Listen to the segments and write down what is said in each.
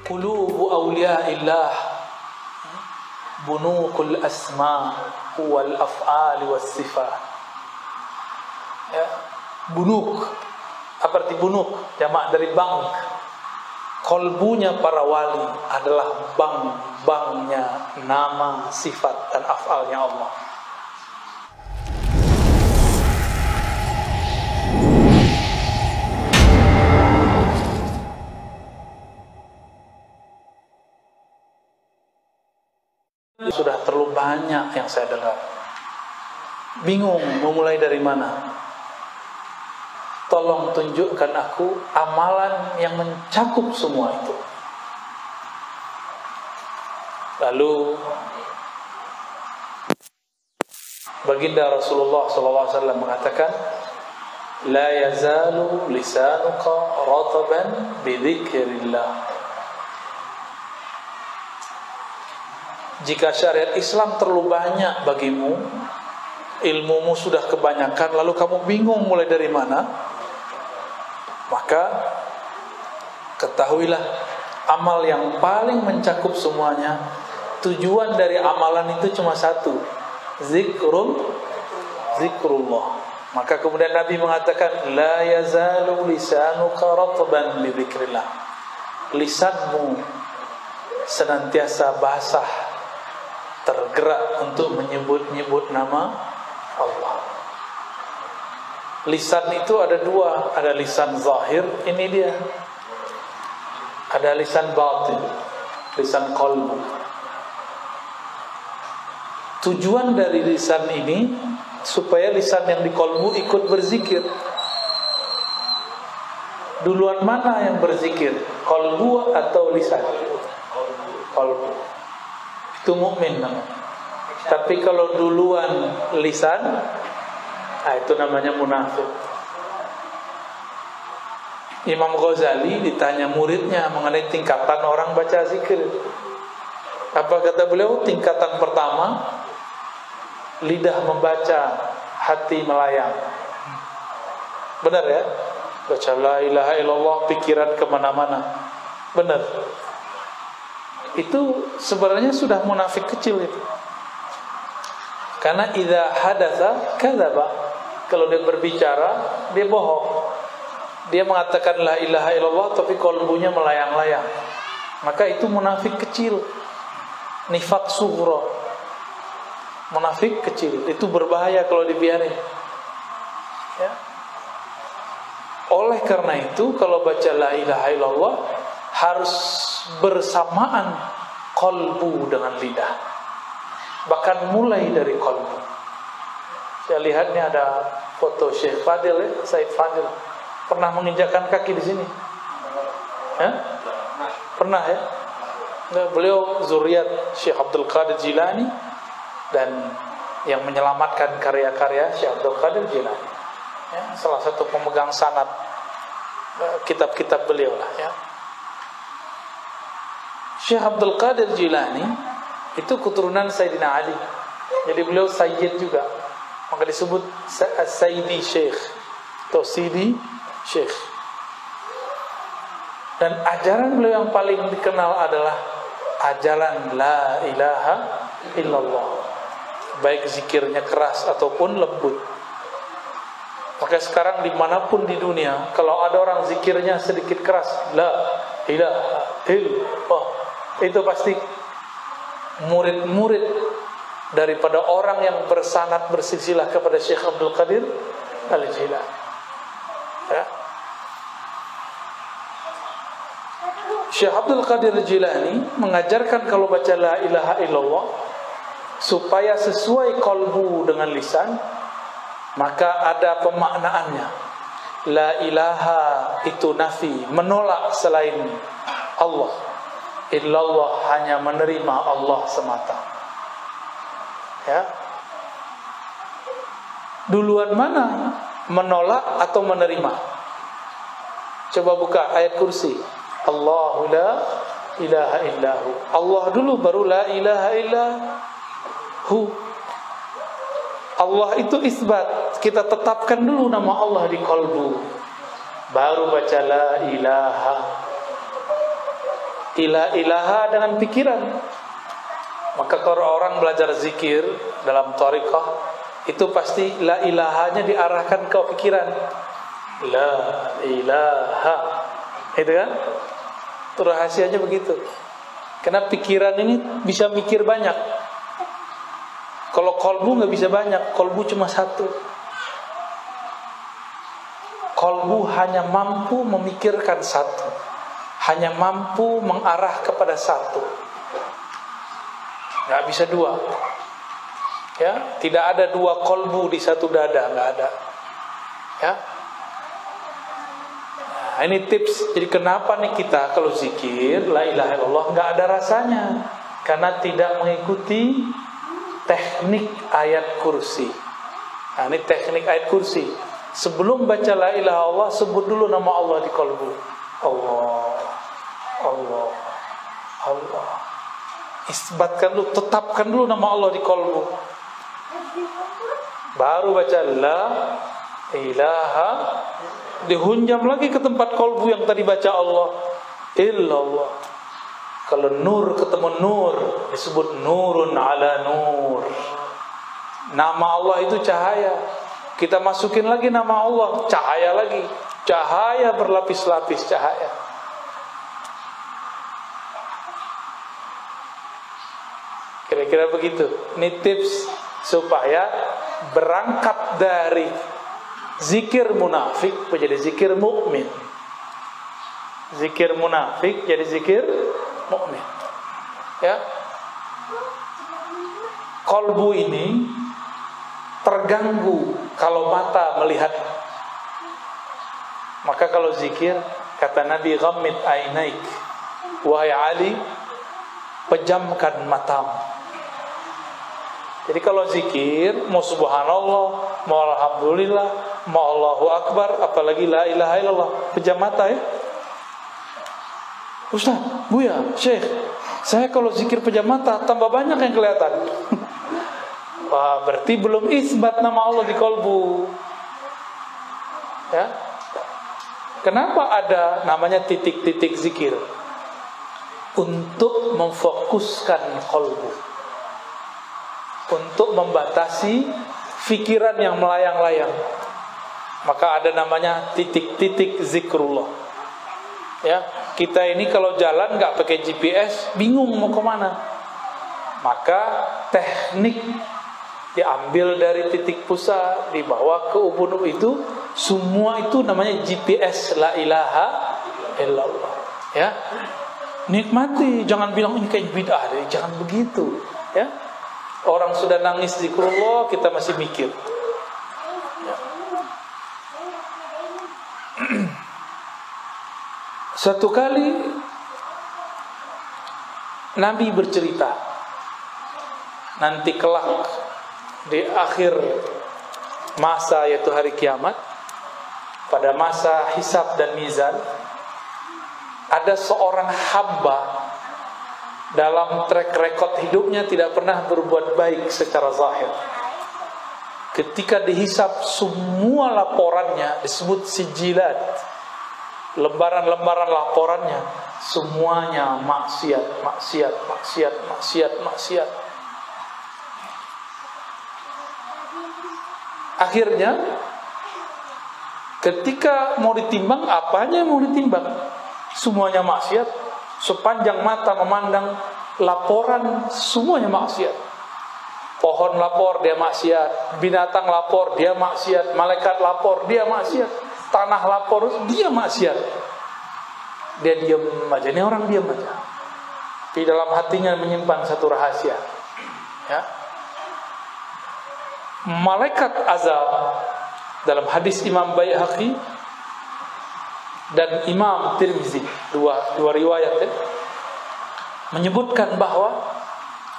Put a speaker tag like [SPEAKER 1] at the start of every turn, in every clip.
[SPEAKER 1] Qulubu awliyaillah bunukul asma wal af'al was sifat. Ya, bunuk. Apa arti bunuk? Jamak dari bank. Kolbunya para wali adalah bank-banknya nama, sifat dan af'alnya Allah. Sudah terlalu banyak yang saya dengar. Bingung memulai dari mana. Tolong tunjukkan aku amalan yang mencakup semua itu. Lalu baginda Rasulullah SAW mengatakan, la yazalu lisanuka rataban bidzikrillah. Jika syariat Islam terlalu banyak bagimu, ilmumu sudah kebanyakan, lalu kamu bingung mulai dari mana, maka ketahuilah amal yang paling mencakup semuanya, tujuan dari amalan itu cuma satu, zikrullah. Maka kemudian Nabi mengatakan, la yazalu lisanuka ratban bi dzikrillah. Lisanmu senantiasa basah, tergerak untuk menyebut-nyebut nama Allah. Lisan itu ada dua, ada lisan zahir, ini dia. Ada lisan batin, lisan qalbu. Tujuan dari lisan ini supaya lisan yang di qalbu ikut berzikir. Duluan mana yang berzikir? Qalbu atau lisan? Qalbu. Itu mukmin namanya. Tapi kalau duluan lisan, itu namanya munafik. Imam Ghazali ditanya muridnya mengenai tingkatan orang baca zikir. Apa kata beliau? Tingkatan pertama, lidah membaca, hati melayang. Benar ya? Baca la ilaha illallah, pikiran kemana-mana. Benar. Itu sebenarnya sudah munafik kecil itu. Karena idza hadatsa kadzaba. Kalau dia berbicara, dia bohong. Dia mengatakan la ilaha illallah tapi qalbunya melayang-layang. Maka itu munafik kecil. Nifaq sughra. Munafik kecil. Itu berbahaya kalau dibiarin. Ya. Oleh karena itu kalau baca la ilaha illallah harus bersamaan qalbu dengan lidah. Bahkan mulai dari qalbu. Saya lihat ini ada foto Syekh Fadil ya, Said Fadil. Pernah menginjakkan kaki di sini? Pernah ya? Beliau zuriat Syekh Abdul Qadir Jilani dan yang menyelamatkan karya-karya Syekh Abdul Qadir Jilani. Ya, salah satu pemegang sanad kitab-kitab beliau lah ya. Syekh Abdul Qadir Jilani itu keturunan Sayyidina Ali. Jadi beliau Sayyid juga. Maka disebut Sayyidi Syekh atau Sidi Syekh. Dan ajaran beliau yang paling dikenal adalah ajaran la ilaha illallah. Baik zikirnya keras ataupun lembut. Maka sekarang dimanapun di dunia, kalau ada orang zikirnya sedikit keras, la ilaha illallah, itu pasti murid-murid daripada orang yang bersanad bersilsilah kepada Syekh Abdul Qadir Al-Jilani. Ya. Syekh Abdul Qadir Al-Jilani mengajarkan kalau baca la ilaha illallah supaya sesuai qalbu dengan lisan, maka ada pemaknaannya. La ilaha itu nafi, menolak selain Allah. Illallah hanya menerima Allah semata. Ya. Duluan mana? Menolak atau menerima? Coba buka ayat kursi. Allahu la ilaha illahu. Allah dulu baru la ilaha illahu. Allah itu isbat. Kita tetapkan dulu nama Allah di qalbu. Baru baca la ilaha. ilaha dengan pikiran. Maka kalau orang belajar zikir dalam thariqah, itu pasti la ilahanya diarahkan ke pikiran. La ilaha. Itu kan? Itu rahasianya begitu. Karena pikiran ini bisa mikir banyak. Kalau kolbu nggak bisa banyak, kolbu cuma satu. Kolbu hanya mampu memikirkan satu, hanya mampu mengarah kepada satu, nggak bisa dua. Ya, tidak ada dua kolbu di satu dada, nggak ada. Ya, nah, ini tips. Jadi kenapa nih kita kalau zikir la ilaha illallah nggak ada rasanya? Karena tidak mengikuti teknik ayat kursi. Nah, ini teknik ayat kursi. Sebelum baca la ilaha illallah, sebut dulu nama Allah di kalbu. Allah, Allah, Allah. Isbatkan dulu, tetapkan dulu nama Allah di kalbu. Baru baca la ilaha, dihunjam lagi ke tempat kalbu yang tadi baca Allah. Illallah. Kalau nur ketemu nur, disebut nurun ala nur. Nama Allah itu cahaya. Kita masukin lagi nama Allah, cahaya lagi. Cahaya berlapis-lapis cahaya. Kira-kira begitu. Ini tips supaya berangkat dari zikir munafik menjadi zikir mukmin. Zikir munafik jadi zikir mukmin. Ya. Kolbu ini terganggu kalau mata melihat. Maka kalau zikir, kata Nabi, ghammid ainaik, wahai Ali, pejamkan matamu. Jadi kalau zikir, mau subhanallah, mau alhamdulillah, mau Allahu akbar, apalagi la ilaha illallah, pejam mata ya. Ustaz, Buya, Syekh, saya kalau zikir pejam mata tambah banyak yang kelihatan. Wah, berarti belum isbat nama Allah di kolbu. Ya. Kenapa ada namanya titik-titik zikir? Untuk memfokuskan kolbu, untuk membatasi fikiran yang melayang-layang. Maka ada namanya titik-titik zikrullah. Ya, kita ini kalau jalan nggak pakai GPS, bingung mau kemana. Maka teknik diambil dari titik pusat, dibawa ke ubun itu, semua itu namanya GPS la ilaha illallah. Ya, nikmati, jangan bilang ini kayak bid'ah deh, jangan begitu. Ya, orang sudah nangis zikrullah, kita masih mikir. Ya. Satu kali Nabi bercerita, nanti kelak di akhir masa, yaitu hari kiamat, pada masa hisab dan mizan, ada seorang hamba dalam track record hidupnya tidak pernah berbuat baik secara zahir. Ketika dihisab, semua laporannya disebut sijilat, lembaran-lembaran laporannya semuanya maksiat, maksiat, maksiat, maksiat, maksiat. Akhirnya ketika mau ditimbang, apanya yang mau ditimbang? Semuanya maksiat. Sepanjang mata memandang laporan, semuanya maksiat. Pohon lapor, dia maksiat. Binatang lapor, dia maksiat. Malaikat lapor, dia maksiat. Tanah lapor, dia maksiat. Dia diam aja. Ini orang diam aja. Di dalam hatinya menyimpan satu rahasia. Ya. Malaikat azab dalam hadis Imam Baihaqi dan Imam Tirmizi, dua riwayat ya, menyebutkan bahwa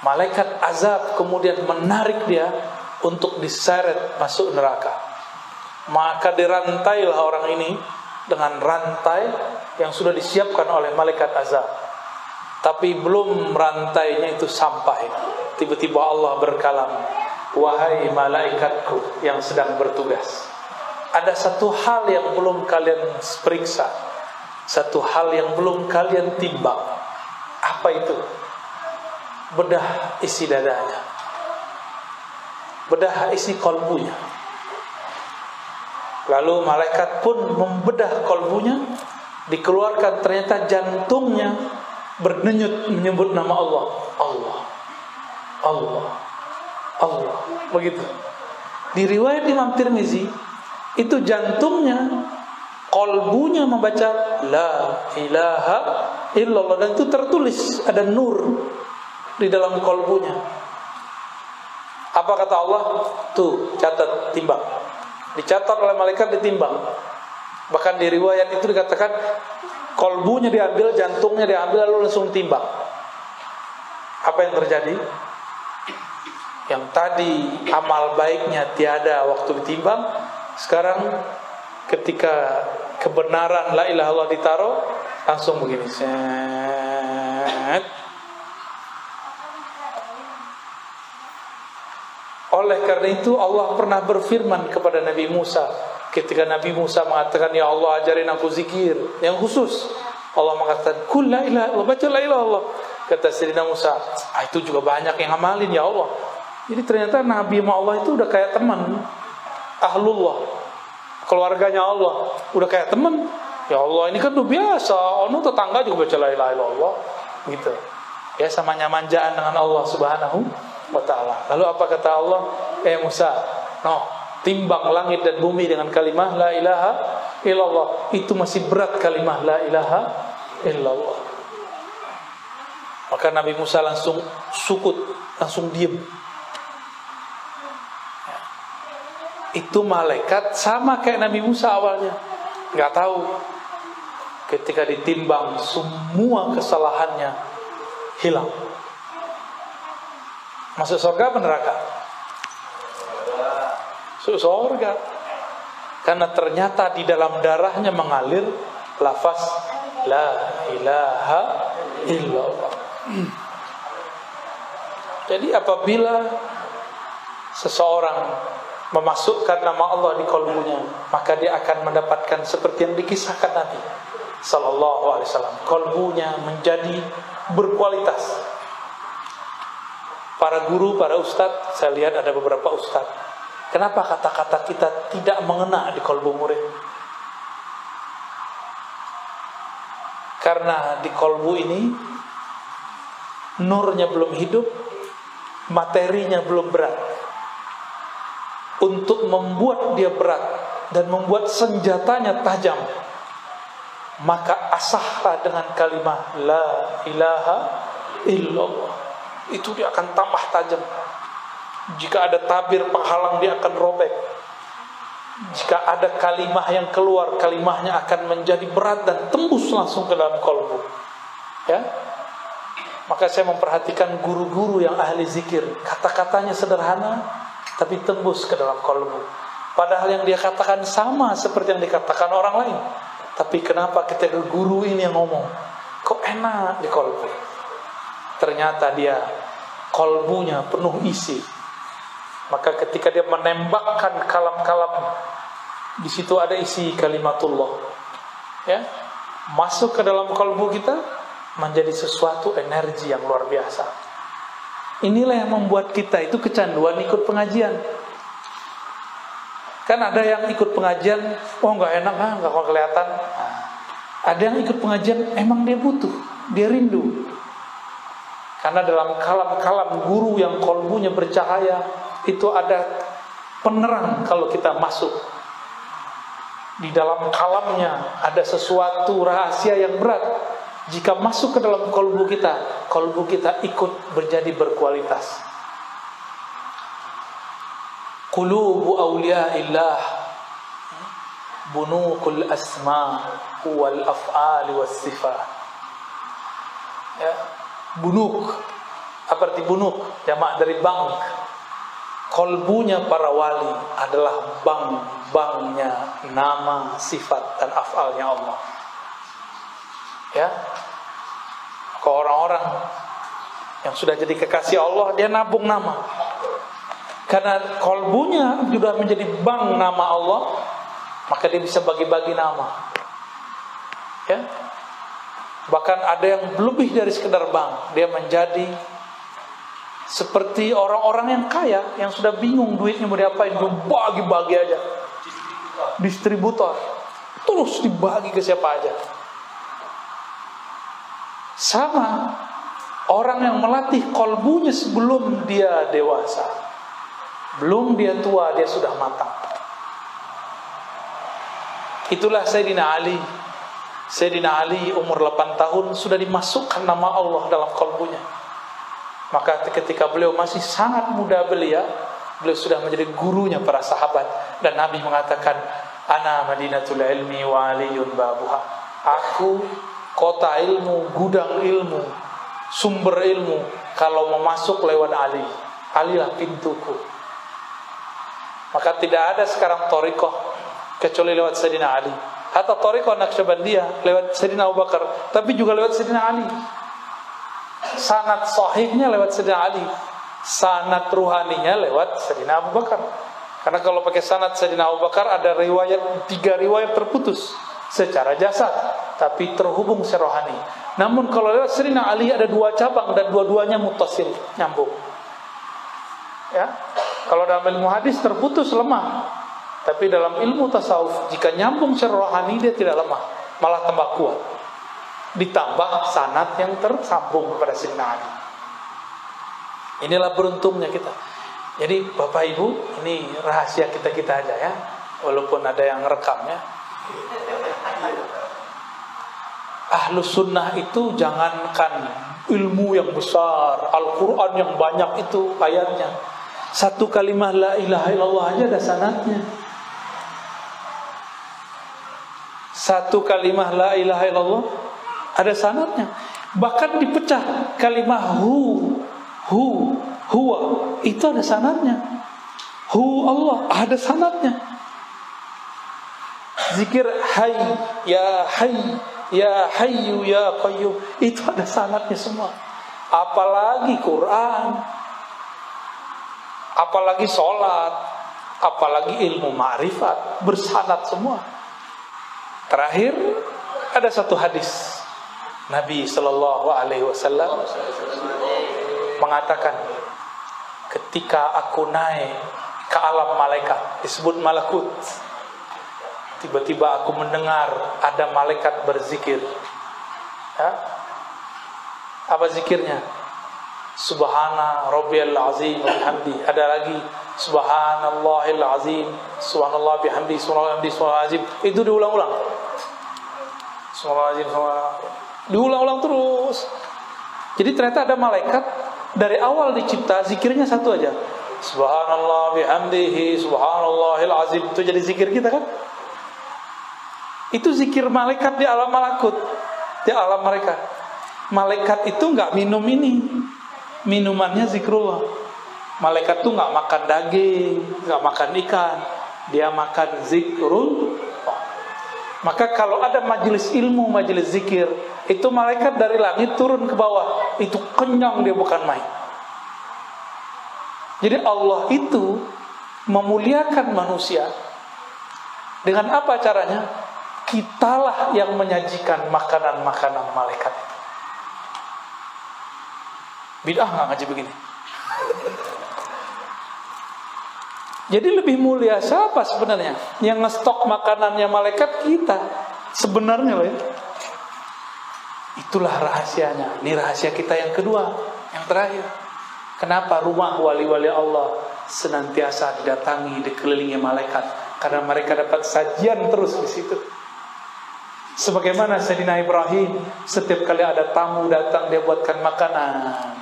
[SPEAKER 1] malaikat azab kemudian menarik dia untuk diseret masuk neraka. Maka dirantailah orang ini dengan rantai yang sudah disiapkan oleh malaikat azab. Tapi belum rantainya itu sampai, tiba-tiba Allah berkalam, wahai malaikatku yang sedang bertugas, ada satu hal yang belum kalian periksa, satu hal yang belum kalian timbang. Apa itu? Bedah isi dadanya, bedah isi kolbunya. Lalu malaikat pun membedah kolbunya, dikeluarkan ternyata jantungnya berdenyut menyebut nama Allah, Allah, Allah, Allah. Begitu. Di riwayat Imam Tirmizi, itu jantungnya, kolbunya membaca La ilaha illallah, dan itu tertulis, ada nur di dalam kolbunya. Apa kata Allah? Tuh, catat, timbang. Dicatat oleh malaikat, ditimbang. Bahkan di riwayat itu dikatakan kolbunya diambil, jantungnya diambil, lalu langsung timbang. Apa yang terjadi? Yang tadi amal baiknya tiada waktu ditimbang, sekarang ketika kebenaran la ilaha illallah ditaruh, langsung begini. Set. Oleh karena itu Allah pernah berfirman kepada Nabi Musa, ketika Nabi Musa mengatakan, ya Allah ajarin aku zikir yang khusus. Allah mengatakan, kul la ilaha illallah, baca la ilaha illallah. Kata Sayyidina Musa, itu juga banyak yang amalin ya Allah. Jadi ternyata Nabi sama Allah itu udah kayak teman, ahlullah, keluarganya Allah, udah kayak teman. Ya Allah, ini kan udah biasa, ono tetangga juga baca la ilaha illallah, gitu. Ya, samanya manjaan dengan Allah Subhanahu wa ta'ala. Lalu apa kata Allah? Musa, timbang langit dan bumi dengan kalimah la ilaha illallah. Itu masih berat kalimah la ilaha illallah. Maka Nabi Musa langsung sukut, langsung diam. Itu malaikat sama kayak Nabi Musa awalnya, nggak tahu. Ketika ditimbang, semua kesalahannya hilang. Masuk surga apa neraka? Masuk surga. Karena ternyata di dalam darahnya mengalir lafaz la ilaha illallah. Jadi apabila seseorang memasukkan nama Allah di kolbunya, maka dia akan mendapatkan seperti yang dikisahkan Nabi sallallahu alaihi wasallam. Kolbunya menjadi berkualitas. Para guru, para ustadz, saya lihat ada beberapa ustadz, kenapa kata-kata kita tidak mengena di kolbu murid? Karena di kolbu ini nurnya belum hidup, materinya belum berat. Untuk membuat dia berat dan membuat senjatanya tajam, maka asahlah dengan kalimah la ilaha illallah. Itu dia akan tambah tajam. Jika ada tabir penghalang, dia akan robek. Jika ada kalimah yang keluar, kalimahnya akan menjadi berat dan tembus langsung ke dalam kolbu. Ya, maka saya memperhatikan guru-guru yang ahli zikir, kata-katanya sederhana, tapi tembus ke dalam kolbu. Padahal yang dia katakan sama seperti yang dikatakan orang lain. Tapi kenapa ketika guru ini yang ngomong, kok enak di kolbu? Ternyata dia kolbunya penuh isi. Maka ketika dia menembakkan kalam-kalam, di situ ada isi kalimatullah, ya, masuk ke dalam kolbu kita, menjadi sesuatu energi yang luar biasa. Inilah yang membuat kita itu kecanduan ikut pengajian. Kan ada yang ikut pengajian, nggak enak, nggak kelihatan. Ada yang ikut pengajian, emang dia butuh, dia rindu. Karena dalam kalam-kalam guru yang kolbunya bercahaya, itu ada penerang kalau kita masuk. Di dalam kalamnya ada sesuatu rahasia yang berat. Jika masuk ke dalam kolbu kita ikut menjadi berkualitas. Qulubu awliyaillah bunukul asma wal af'ali was sifat. Ya, bunuk. Apa arti bunuk? Jamak dari bank. Kolbunya para wali adalah bank-banknya nama, sifat dan af'alnya Allah. Ya, ke orang-orang yang sudah jadi kekasih Allah, dia nabung nama. Karena kolbunya sudah menjadi bank nama Allah, maka dia bisa bagi-bagi nama. Ya, Bahkan ada yang lebih dari sekedar bank, dia menjadi seperti orang-orang yang kaya, yang sudah bingung duitnya mau diapain, dia bagi-bagi aja. Distributor, terus dibagi ke siapa aja. Sama orang yang melatih kolbunya sebelum dia dewasa, belum dia tua, dia sudah matang. Itulah Sayyidina Ali. Sayyidina Ali umur 8 tahun sudah dimasukkan nama Allah dalam kolbunya. Maka ketika beliau masih sangat muda belia, beliau sudah menjadi gurunya para sahabat. Dan Nabi mengatakan, Ana madinatul ilmi wa aliyun babuha. Aku kota ilmu, gudang ilmu, sumber ilmu. Kalau mau masuk lewat Ali, Alilah pintuku. Maka tidak ada sekarang thariqah kecuali lewat Sayyidina Ali. Hatta thariqah Naqsyabandiyah lewat Sayyidina Abu Bakar, tapi juga lewat Sayyidina Ali. Sanad sahihnya lewat Sayyidina Ali, sanad ruhaninya lewat Sayyidina Abu Bakar. Karena kalau pakai sanad Sayyidina Abu Bakar ada riwayat, 3 riwayat terputus secara jasad, tapi terhubung secara rohani. Namun kalau lewat Sayyidina Ali ada 2 cabang dan dua-duanya muttasil, nyambung. Ya, kalau dalam ilmu hadis terputus lemah. Tapi dalam ilmu tasawuf, jika nyambung secara rohani dia tidak lemah, malah tambah kuat. Ditambah sanad yang tersambung kepada Sayyidina Ali. Inilah beruntungnya kita. Jadi Bapak Ibu, ini rahasia kita aja ya, walaupun ada yang rekamnya. Ahlus sunnah itu jangankan ilmu yang besar, Al-Quran yang banyak itu ayatnya, satu kalimat la ilaha illallah aja ada sanadnya. Satu kalimah la ilaha illallah ada sanadnya. Bahkan dipecah kalimah huwa itu ada sanadnya. Hu Allah ada sanadnya. Zikir hayy ya hayyu ya qayyum itu ada sanadnya semua. Apalagi Quran, apalagi sholat, apalagi ilmu ma'rifat, bersanad semua. Terakhir ada satu hadis Nabi sallallahu alaihi wasallam mengatakan, ketika aku naik ke alam malaikat, disebut malakut, tiba-tiba aku mendengar ada malaikat berzikir. Ya? Apa zikirnya? Subhana rabbiyal azim wa bihamdi. Ada lagi subhanallahil azim, subhanallah bihamdi, subhanallah bihamdi, subhanallah azim. Itu diulang-ulang. Subhanallah azim, subhanallah. Diulang-ulang terus. Jadi ternyata ada malaikat dari awal dicipta zikirnya satu aja. Subhanallah bihamdihi, subhanallahil azim. Itu jadi zikir kita kan? Itu zikir malaikat di alam malakut, di alam mereka. Malaikat itu nggak minum ini, minumannya zikrullah. Malaikat tuh nggak makan daging, nggak makan ikan, dia makan zikrullah. Maka kalau ada majelis ilmu, majelis zikir, itu malaikat dari langit turun ke bawah, itu kenyang dia bukan main. Jadi Allah itu memuliakan manusia. Dengan apa caranya? Kitalah yang menyajikan makanan-makanan malaikat itu. Bid'ah nggak ngaji begini? Jadi lebih mulia siapa sebenarnya? Yang ngestok makanannya malaikat kita sebenarnya loh ya. Itulah rahasianya. Ini rahasia kita yang kedua, yang terakhir. Kenapa rumah wali-wali Allah senantiasa didatangi, dikelilingi malaikat? Karena mereka dapat sajian terus di situ. Sebagaimana Sayyidina Ibrahim, setiap kali ada tamu datang dia buatkan makanan.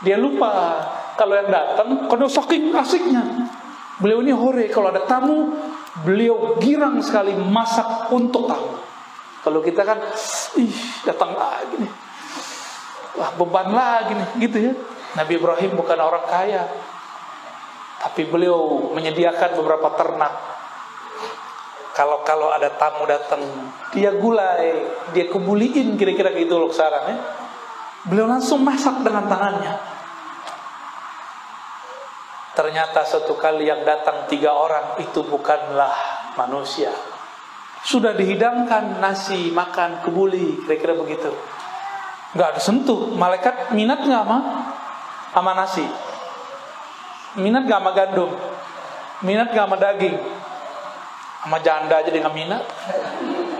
[SPEAKER 1] Dia lupa kalau yang datang, karena saking asiknya. Beliau ini hore, kalau ada tamu, beliau girang sekali masak untuk tamu. Kalau kita kan, datang lagi nih, wah beban lagi nih, gitu ya. Nabi Ibrahim bukan orang kaya, tapi beliau menyediakan beberapa ternak. Kalau ada tamu datang, dia gulai, dia kebuliin, kira-kira gitu loh saran ya. Beliau langsung masak dengan tangannya. Ternyata suatu kali yang datang 3 orang itu bukanlah manusia, sudah dihidangkan nasi, makan, kebuli, kira-kira begitu. Nggak disentuh. Malaikat minat nggak sama nasi? Minat nggak sama gandum? Minat nggak sama daging? Sama janda aja dia nggak minat.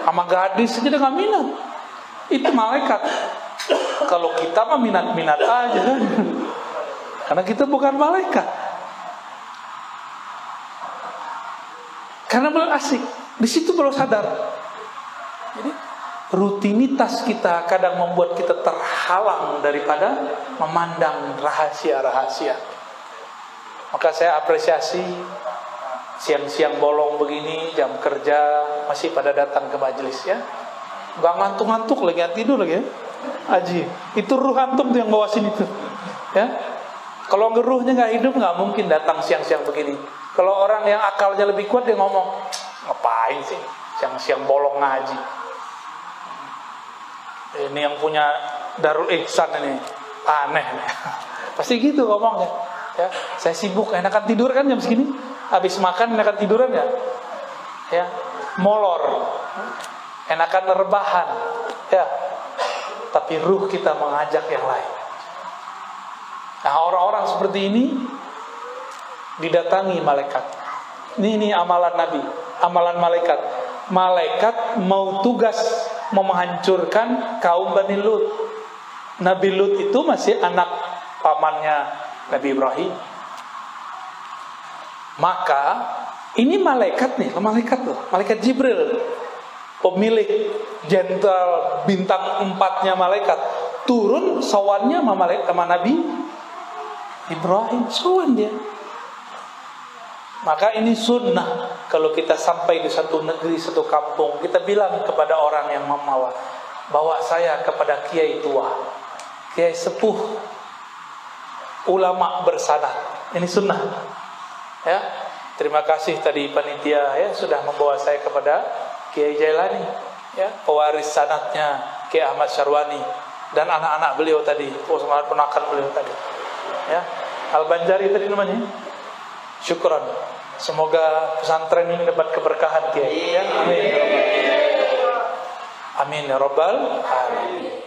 [SPEAKER 1] Sama gadis aja dia nggak minat. Itu malaikat. Kalau kita mah minat-minat aja kan. Karena kita bukan malaikat. Karena belum asik. Di situ baru sadar. Jadi rutinitas kita kadang membuat kita terhalang daripada memandang rahasia-rahasia. Maka saya apresiasi siang-siang bolong begini, jam kerja masih pada datang ke majelis ya. Gak ngantuk-ngantuk lagi, tidur lagi ya. Aji, itu ruh antum tuh yang bawa sini tuh. Ya. Kalau ruhnya nggak hidup nggak mungkin datang siang-siang begini. Kalau orang yang akalnya lebih kuat dia ngomong, ngapain sih siang-siang bolong ngaji? Ini yang punya Darul Ihsan ini aneh nih. Pasti gitu ngomongnya. Ya, saya sibuk, enakan tidur kan jam segini. Habis makan enakan tiduran ya. Ya, molor. Enakan rebahan. Ya. Tapi ruh kita mengajak yang lain. Nah, orang-orang seperti ini didatangi malaikat. Ini amalan Nabi, amalan malaikat. Malaikat mau tugas mau menghancurkan kaum Bani Lut. Nabi Lut itu masih anak pamannya Nabi Ibrahim. Maka ini malaikat nih, malaikat Jibril, pemilik jenderal bintang 4-nya malaikat, turun sowannya sama Nabi Ibrahim, sowan dia. Maka ini sunnah. Kalau kita sampai di satu negeri, satu kampung, kita bilang kepada orang yang membawa, bawa saya kepada kiai tua, kiai sepuh, ulama bersanad. Ini sunnah. Ya, terima kasih tadi panitia ya sudah membawa saya kepada Kiai Jailani, ya pewaris sanadnya Kiai Ahmad Syarwani dan anak-anak beliau tadi, ponakan beliau tadi. Ya, Al-Banjari tadi namanya. Syukran. Semoga pesantren ini dapat keberkahan Kiai. Ya, amin. Amin ya rabbal alamin.